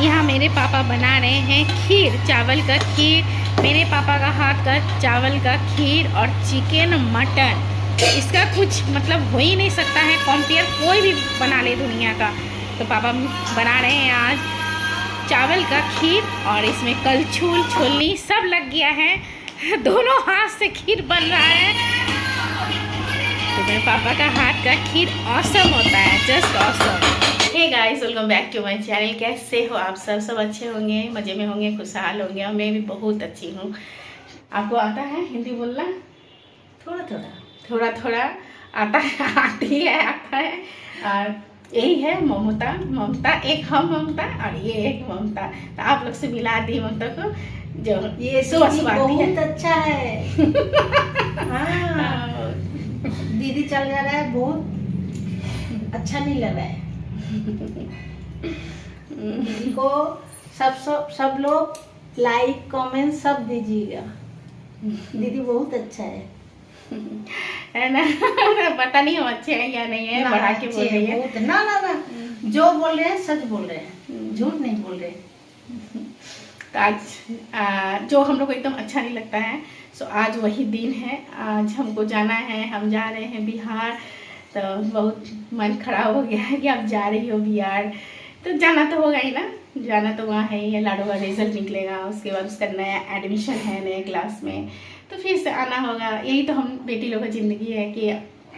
यहाँ मेरे पापा बना रहे हैं खीर, चावल का खीर। मेरे पापा का हाथ का चावल का खीर और चिकन मटन, इसका कुछ मतलब हो ही नहीं सकता है कंपेयर, कोई भी बना ले दुनिया का। तो पापा बना रहे हैं आज चावल का खीर और इसमें कलछुल छोलनी सब लग गया है, दोनों हाथ से खीर बन रहा है। तो मेरे पापा का हाथ का खीर ऑसम होता है, just awesome. Hey guys, welcome back to my channel. कैसे हो आप सब अच्छे होंगे, मज़े में होंगे, खुशहाल होंगे और मैं भी बहुत अच्छी हूँ। आपको आता है हिंदी बोलना? थोड़ा थोड़ा आता है, आता है। और यही है ममता, एक हम ममता और ये एक ममता। तो आप लोग से मिला दी ममता को, जो ये बहुत अच्छा है। हाँ। दीदी चल जा रहा है, बहुत अच्छा नहीं लग रहा है। दीदी को सब लोग लाइक कमेंट सब दीजिएगा। दीदी बहुत अच्छा है ना? पता नहीं हम अच्छे हैं या नहीं है, बढ़ा के बोल रही है। ना जो बोल रहे हैं सच बोल रहे हैं, झूठ नहीं बोल रहे। तो आज जो हम लोग को एकदम अच्छा नहीं लगता है, सो आज वही दिन है। आज हमको जाना है, हम जा रहे हैं बिहार। तो बहुत मन खराब हो गया है कि आप जा रही हो बिहार, तो जाना तो होगा ही ना। जाना तो वहाँ है ही, लाडो का रिजल्ट निकलेगा, उसके बाद उसका नया एडमिशन है नए क्लास में, तो फिर से आना होगा। यही तो हम बेटी लोग का ज़िंदगी है कि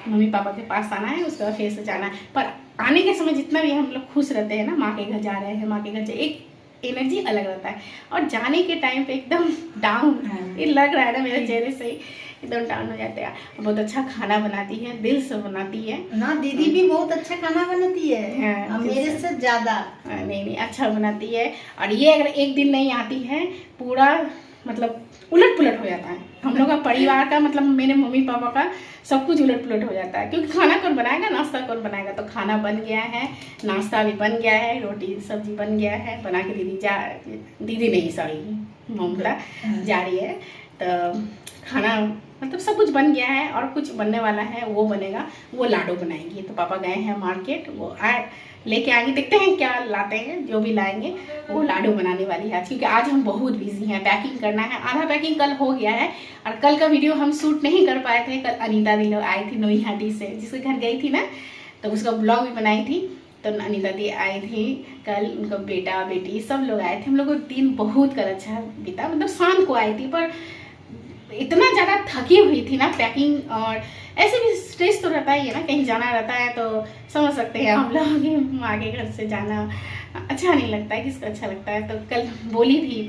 मम्मी पापा के पास आना है, उसके बाद फिर से जाना है। पर आने के समय जितना भी हम लोग खुश रहते हैं ना, माँ के घर जा रहे हैं, माँ के घर एक एनर्जी अलग रहता है। और जाने के टाइम पे एकदम डाउन ये लग रहा है ना, मेरे चेहरे से ही एकदम डाउन हो जाते हैं। बहुत अच्छा खाना बनाती है, दिल से बनाती है ना। दीदी भी बहुत अच्छा खाना बनाती है, हाँ, मेरे से ज़्यादा। नहीं अच्छा बनाती है। और ये अगर एक दिन नहीं आती है, पूरा मतलब उलट पुलट हो जाता है हम लोग का परिवार का, मतलब मेरे मम्मी पापा का सब कुछ उलट पुलट हो जाता है। क्योंकि खाना कौन बनाएगा, नाश्ता कौन बनाएगा। तो खाना बन गया है, नाश्ता भी बन गया है, रोटी सब्जी बन गया है, बना के दीदी नहीं सॉरी ममता जा रही है। तो खाना मतलब सब कुछ बन गया है और कुछ बनने वाला है, वो बनेगा, वो लाडो बनाएंगी। तो पापा गए हैं मार्केट, वो आए लेके आएंगे, देखते हैं क्या लाते हैं। जो भी लाएंगे वो लाडो बनाने वाली है आज, क्योंकि आज हम बहुत बिजी हैं। पैकिंग करना है, आधा पैकिंग कल हो गया है और कल का वीडियो हम शूट नहीं कर पाए थे। कल अनीता दी लोग आई थी नोईहाटी से, जिसके घर गई थी ना, तो उसका ब्लॉग भी बनाई थी। तो अनीता दी आई थी कल, उनका बेटा बेटी सब लोग आए थे। हम लोग को दिन बहुत कर अच्छा बीता, मतलब शाम को आई थी, पर इतना ज़्यादा थकी हुई थी ना पैकिंग। और ऐसे भी स्ट्रेस तो रहता ही है ना, कहीं जाना रहता है, तो समझ सकते हैं हम लोग कि माँ के घर से जाना अच्छा नहीं लगता है, किसको अच्छा लगता है। तो कल बोली थी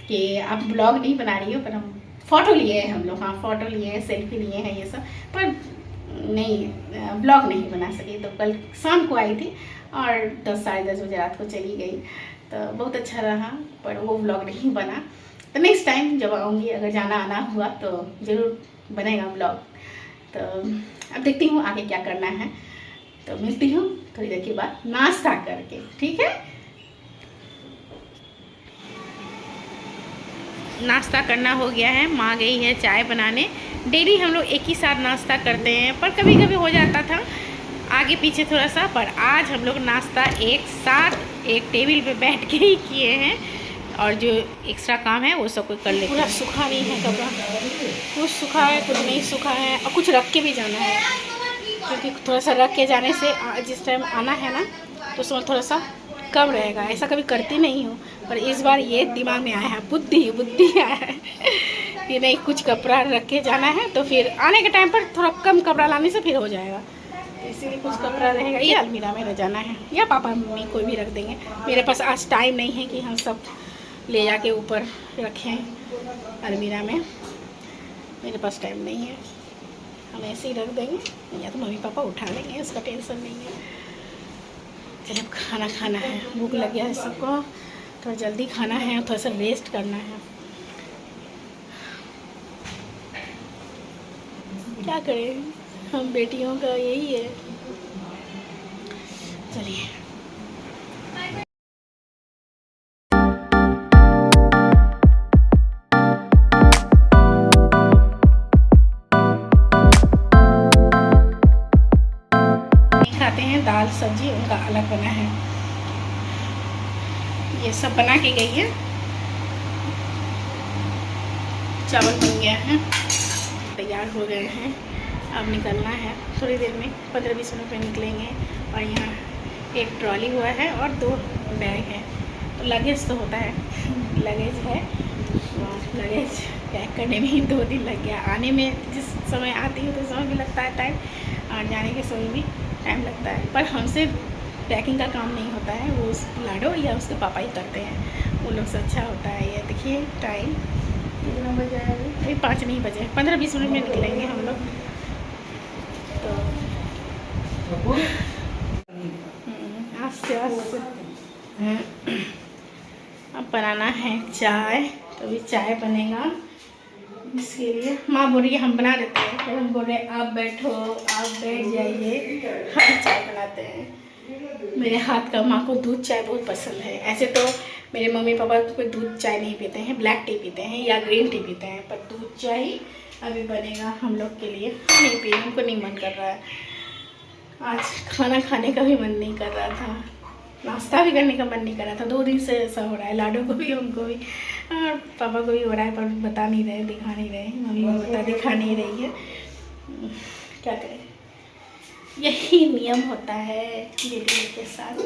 कि आप ब्लॉग नहीं बना रही हो, पर हम फ़ोटो लिए हैं, हम लोग हाँ फ़ोटो लिए हैं, सेल्फी लिए हैं, ये सब, पर नहीं ब्लॉग नहीं बना सकी। तो कल शाम को आई थी और 10 साढ़े 10 बजे रात को चली गई। तो बहुत अच्छा रहा, पर वो ब्लॉग नहीं बना। तो नेक्स्ट टाइम जब आऊँगी, अगर जाना आना हुआ तो ज़रूर बनेगा ब्लॉग। तो अब देखती हूँ आगे क्या करना है। तो मिलती हूँ थोड़ी देर के बाद नाश्ता करके, ठीक है। नाश्ता करना हो गया है, माँ गई है चाय बनाने। डेली हम लोग एक ही साथ नाश्ता करते हैं, पर कभी कभी हो जाता था आगे पीछे थोड़ा सा, पर आज हम लोग नाश्ता एक साथ एक टेबल पे बैठ के ही किए हैं। और जो एक्स्ट्रा काम है वो सब कुछ कर लेते हैं। पूरा सूखा नहीं है कपड़ा, कुछ सूखा है कुछ नहीं सूखा है, और कुछ रख के भी जाना है, क्योंकि थोड़ा सा रख के जाने से जिस टाइम आना है ना, तो उसमें थोड़ा सा कम रहेगा। ऐसा कभी करती नहीं हूँ, पर इस बार ये दिमाग में आया है, बुद्धि आया है कि नहीं, कुछ कपड़ा रख के जाना है, तो फिर आने के टाइम पर थोड़ा कम कपड़ा लाने से फिर हो जाएगा। तो इसीलिए कुछ कपड़ा रहेगा, ये अलमीरा में रह जाना है, या पापा मम्मी कोई भी रख देंगे। मेरे पास आज टाइम नहीं है कि हम सब ले जाके ऊपर रखें अलमीरा में, मेरे पास टाइम नहीं है, हम ऐसे ही रख देंगे, या तो मम्मी पापा उठा लेंगे, उसका टेंशन नहीं है। चलिए अब खाना खाना है, भूख लग गया है सबको, थोड़ा जल्दी खाना है, थोड़ा सा रेस्ट करना है। क्या करें, हम बेटियों का यही है। चलिए खाते हैं, दाल सब्जी उनका अलग बना है। ये सब बना के गई है। चावल बन गया है, तैयार हो गए हैं। अब निकलना है थोड़ी देर में, 15-20 मिनट में निकलेंगे। और यहाँ एक ट्रॉली हुआ है और 2 बैग है। तो लगेज तो होता है, लगेज है, लगेज पैक करने में ही 2 दिन लग गया। आने में जिस समय आती हूँ तो समय भी लगता है टाइम, और जाने के समय भी टाइम लगता है। पर हमसे पैकिंग का काम नहीं होता है, वो लाडो या उसके पापा ही करते हैं, वो लोग से अच्छा होता है। ये देखिए टाइम कितना बजे है अभी? 5 नहीं बजे, 15-20 मिनट में निकलेंगे हम लोग। तो अब बनाना है चाय, तो अभी चाय बनेगा। इसके लिए माँ बोल रही है हम बना देते हैं, फिर हम बोल रहे हैं आप बैठो, आप बैठ जाइए, हम चाय बनाते हैं। मेरे हाथ का माँ को दूध चाय बहुत पसंद है। ऐसे तो मेरे मम्मी पापा कोई दूध चाय नहीं पीते हैं, ब्लैक टी पीते हैं या ग्रीन टी पीते हैं, पर दूध चाय अभी बनेगा हम लोग के लिए। नहीं पी, हमको नहीं मन कर रहा है आज, खाना खाने का भी मन नहीं कर रहा था, नाश्ता भी करने का मन नहीं कर रहा था। 2 दिन से ऐसा हो रहा है, लाडो को भी, हमको भी, और पापा को भी हो रहा है, पर बता नहीं रहे, दिखा नहीं रहे। मम्मी भी बता दिखा नहीं रही है, क्या करें, यही नियम होता है दीदी के साथ।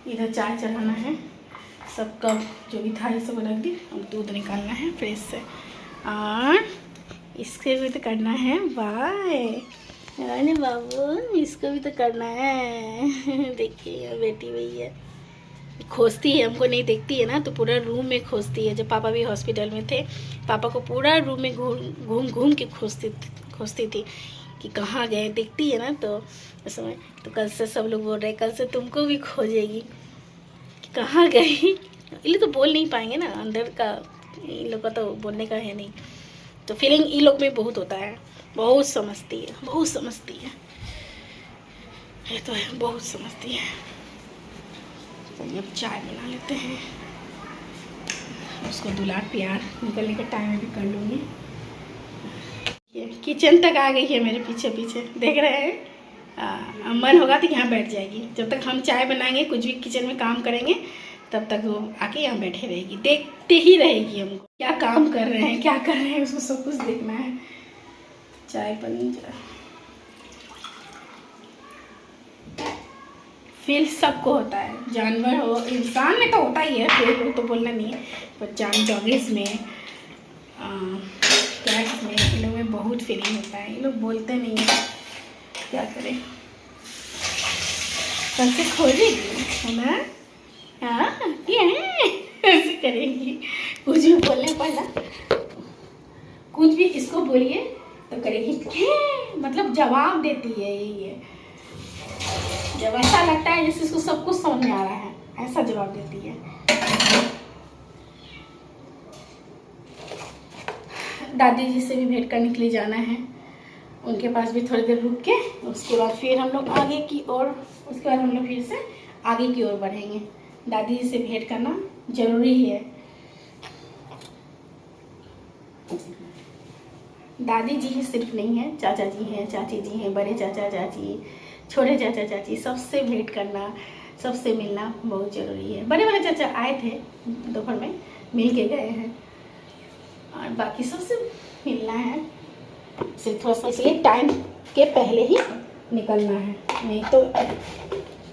इधर चाय चढ़ाना है, सब कप जो भी था ये सब रख दी। अब दूध निकालना है फ्रिज से, और इसके भी तो करना है बाय। अरे बाबू, इसको भी तो करना है। देखिए बेटी भैया खोजती है, हमको नहीं देखती है ना, तो पूरा रूम में खोजती है। जब पापा भी हॉस्पिटल में थे, पापा को पूरा रूम में घूम के खोजती थी कि कहाँ गए। देखती है ना, तो उस समय तो कल से सब लोग बोल रहे कल से तुमको भी खोजेगी कि कहाँ गई। ये लोग तो बोल नहीं पाएंगे ना, अंदर का इन लोग का तो बोलने का है नहीं, तो फीलिंग इन लोग में बहुत होता है। बहुत समझती है, बहुत समझती है, ये तो है, बहुत समझती है। चलिए अब चाय बना लेते हैं, उसको दुलार प्यार निकलने के टाइम में भी कर लूँगी। ये किचन तक आ गई है मेरे पीछे पीछे, देख रहे हैं। मन होगा तो यहाँ बैठ जाएगी, जब तक हम चाय बनाएंगे, कुछ भी किचन में काम करेंगे, तब तक वो आके यहाँ बैठे रहेगी, देखते ही रहेगी हमको क्या काम कर रहे हैं, क्या कर रहे हैं, उसको सब कुछ देखना है। चाय बन जाए, फील सबको होता है, जानवर हो, इंसान में तो होता ही है फील, तो बोलना नहीं है, पर डॉगीज में, कैट्स में, इन लोग में बहुत फीलिंग होता है। ये लोग बोलते नहीं है, क्या करें। कल से खोजेगी है ना, हाँ क्या है, ऐसे करेंगी। कुछ भी बोलने पर ना, कुछ भी इसको बोलिए तो करेगी, मतलब जवाब देती है। यही है, जब ऐसा लगता है जैसे इसको सब कुछ समझ में आ रहा है, ऐसा जवाब देती है। दादी जी से भी भेंट करने के लिए जाना है, उनके पास भी थोड़ी देर रुक के, उसके बाद फिर हम लोग आगे की ओर, उसके बाद हम लोग फिर से आगे की ओर बढ़ेंगे। दादी जी से भेंट करना जरूरी है। दादी जी ही सिर्फ नहीं है, चाचा जी हैं, चाची जी हैं, बड़े चाचा चाची, छोटे चाचा चाची, सबसे भेंट करना, सबसे मिलना बहुत ज़रूरी है। बड़े बड़े चाचा आए थे दोपहर में, मिल के गए हैं, और बाकी सबसे मिलना है। सिर्फ थोड़ा सा इसलिए टाइम के पहले ही निकलना है, नहीं तो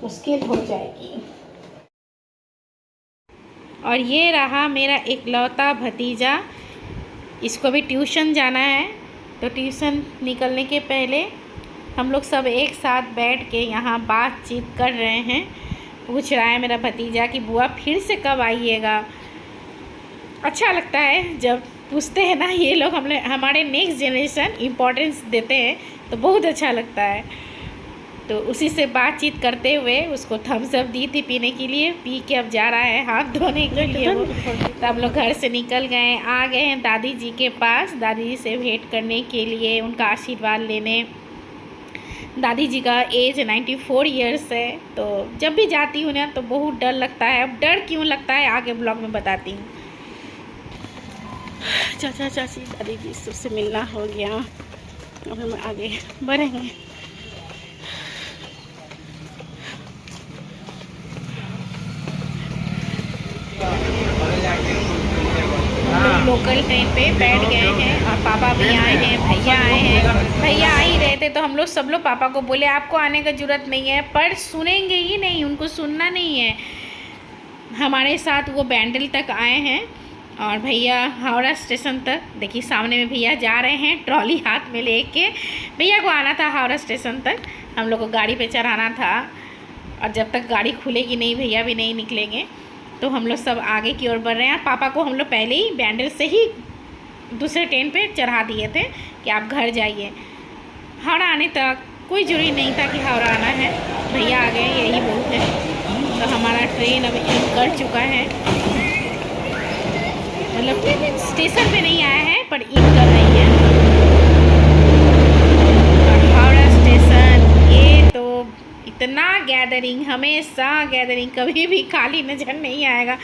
मुश्किल हो जाएगी। और ये रहा मेरा इकलौता भतीजा, इसको भी ट्यूशन जाना है, तो ट्यूशन निकलने के पहले हम लोग सब एक साथ बैठ के यहाँ बातचीत कर रहे हैं। पूछ रहा है मेरा भतीजा कि बुआ फिर से कब आइएगा। अच्छा लगता है जब पूछते हैं ना ये लोग, हमारे नेक्स्ट जनरेशन इम्पोर्टेंस देते हैं, तो बहुत अच्छा लगता है। तो उसी से बातचीत करते हुए उसको थम्स अप दी थी पीने के लिए, पी के अब जा रहा है हाथ धोने के लिए वो। तो हम लोग घर से निकल गए, आ गए हैं दादी जी के पास, दादी जी से भेंट करने के लिए, उनका आशीर्वाद लेने। दादी जी का एज 94 ईयर्स है, तो जब भी जाती हूँ ना तो बहुत डर लगता है। अब डर क्यों लगता है आगे ब्लॉग में बताती हूँ। चाचा चाची दादी जी सबसे मिलना हो गया, अब हम आगे बढ़ेंगे। लोकल ट्रेन पे बैठ गए हैं और पापा भी आए हैं, भैया आए हैं। भैया आ ही रहे थे तो हम लोग सब लोग पापा को बोले आपको आने का ज़रूरत नहीं है, पर सुनेंगे ही नहीं, उनको सुनना नहीं है। हमारे साथ वो बैंडल तक आए हैं और भैया हावड़ा स्टेशन तक। देखिए सामने में भैया जा रहे हैं ट्रॉली हाथ में लेके। भैया को आना था हावड़ा स्टेशन तक, हम लोग को गाड़ी पे चढ़ाना था और जब तक गाड़ी खुलेगी नहीं भैया भी नहीं निकलेंगे। तो हम लोग सब आगे की ओर बढ़ रहे हैं। पापा को हम लोग पहले ही बैंडल से ही दूसरे ट्रेन पे चढ़ा दिए थे कि आप घर जाइए। हावड़ा आने तक कोई ज़रूरी नहीं था कि हावड़ा आना है, भैया आ गए यही बहुत है। तो हमारा ट्रेन अब इन कर चुका है, मतलब स्टेशन पे नहीं आया है पर इन कर रही है। और हावड़ा स्टेशन ये तो इतना गैदरिंग, हमेशा गैदरिंग, कभी भी खाली नज़र नहीं आएगा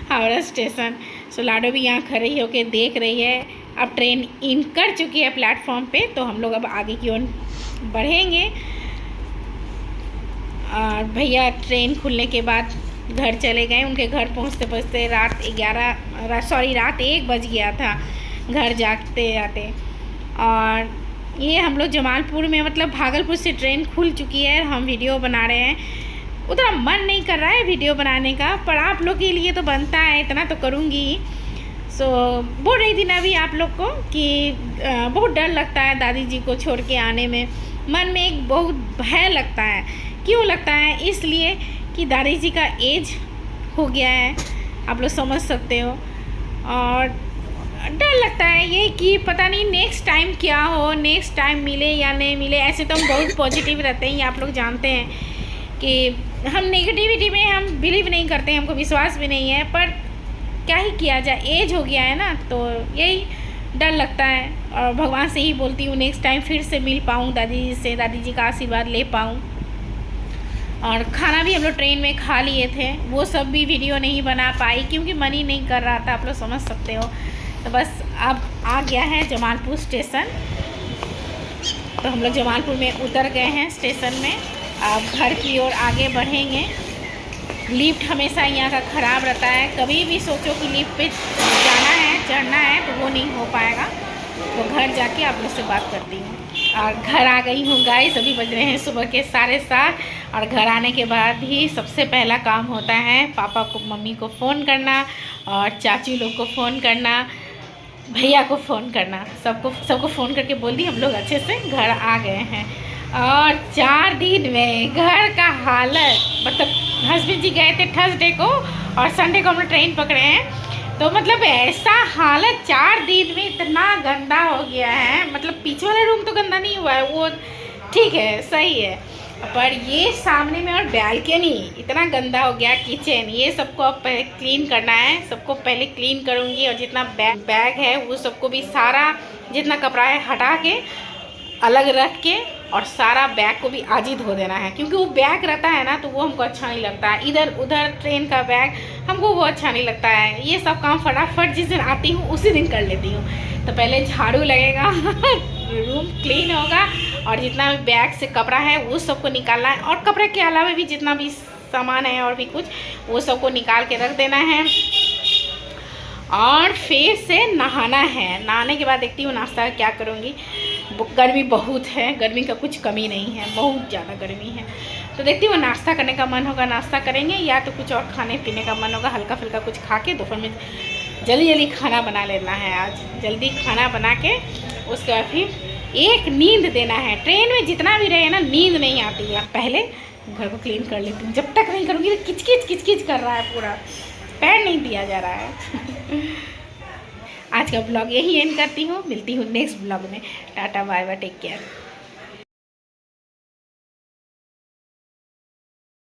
हावड़ा स्टेशन। सो लाडो भी यहाँ खड़ी होकर देख रही है। अब ट्रेन इन कर चुकी है प्लेटफॉर्म पे, तो हम लोग अब आगे की ओर बढ़ेंगे। और भैया ट्रेन खुलने के बाद घर चले गए। उनके घर पहुँचते पहुँचते रात 1 बज गया था घर जाते आते। और ये हम लोग जमालपुर में, मतलब भागलपुर से ट्रेन खुल चुकी है, हम वीडियो बना रहे हैं। उतना मन नहीं कर रहा है वीडियो बनाने का, पर आप लोग के लिए तो बनता है, इतना तो करूँगी। सो बोल रही थी ना अभी आप लोग को कि बहुत डर लगता है दादी जी को छोड़ के आने में। मन में एक बहुत भय लगता है। क्यों लगता है? इसलिए कि दादी जी का एज हो गया है, आप लोग समझ सकते हो। और डर लगता है ये कि पता नहीं नेक्स्ट टाइम क्या हो, नेक्स्ट टाइम मिले या नहीं मिले। ऐसे तो हम बहुत पॉजिटिव रहते हैं, आप लोग जानते हैं कि हम नेगेटिविटी में हम बिलीव नहीं करते हैं, हमको विश्वास भी नहीं है। पर क्या ही किया जाए, एज हो गया है ना, तो यही डर लगता है। और भगवान से ही बोलती हूँ नेक्स्ट टाइम फिर से मिल पाऊँ दादी जी से, दादी जी का आशीर्वाद ले पाऊँ। और खाना भी हम लोग ट्रेन में खा लिए थे, वो सब भी वीडियो नहीं बना पाई क्योंकि मन ही नहीं कर रहा था, आप लोग समझ सकते हो। तो बस अब आ गया है जमालपुर स्टेशन। तो हम लोग जमालपुर में उतर गए हैं स्टेशन में। अब घर की ओर आगे बढ़ेंगे। लिफ्ट हमेशा यहाँ का ख़राब रहता है, कभी भी सोचो कि लिफ्ट पे जाना है, चढ़ना है, तो वो नहीं हो पाएगा। तो घर जाके आप लोग से बात करती हूँ। और घर आ गई हूँ गाइस, अभी बज रहे हैं सुबह के 7:30। और घर आने के बाद ही सबसे पहला काम होता है पापा को, मम्मी को फ़ोन करना और चाचू लोग को फ़ोन करना, भैया को फ़ोन करना। सबको फ़ोन करके बोल दी हम लोग अच्छे से घर आ गए हैं। और 4 दिन में घर का हालत, मतलब हस्बैंड जी गए थे थर्सडे को और संडे को हम लोग ट्रेन पकड़े हैं। तो मतलब ऐसा हालत 4 दिन में इतना गंदा हो गया है। मतलब पीछे वाला रूम तो गंदा नहीं हुआ है, वो ठीक है, सही है, पर ये सामने में और बैल्कनी इतना गंदा हो गया। किचन, ये सबको अब पहले क्लीन करना है, सबको पहले क्लीन करूँगी। और जितना बैग है वो सबको भी, सारा जितना कपड़ा है हटा के अलग रख के, और सारा बैग को भी आज ही धो देना है। क्योंकि वो बैग रहता है ना तो वो हमको अच्छा नहीं लगता है, इधर उधर ट्रेन का बैग हमको वो अच्छा नहीं लगता है। ये सब काम फटाफट जिस दिन आती हूँ उसी दिन कर लेती हूँ। तो पहले झाड़ू लगेगा रूम क्लीन होगा, और जितना भी बैग से कपड़ा है वो सबको निकालना है। और कपड़े के अलावा भी जितना भी सामान है और भी कुछ, वो सबको निकाल के रख देना है। और फिर से नहाना है। नहाने के बाद देखती हूँ नाश्ता क्या करूँगी। गर्मी बहुत है, गर्मी का कुछ कमी नहीं है, बहुत ज़्यादा गर्मी है। तो देखती हूँ नाश्ता करने का मन होगा नाश्ता करेंगे, या तो कुछ और खाने पीने का मन होगा, हल्का फुल्का कुछ खा के। दोपहर में जल्दी खाना बना लेना है, आज जल्दी खाना बना के उसके बाद फिर एक नींद देना है। ट्रेन में जितना भी रहे ना, नींद नहीं आती है। पहले घर को क्लीन कर लेती हूँ, जब तक नहीं करूँगी तो किचकिच कर रहा है, पूरा पैर नहीं दिया जा रहा है। आज का ब्लॉग यही एंड करती हूँ, मिलती हूँ नेक्स्ट ब्लॉग में। Tata bye bye, take care.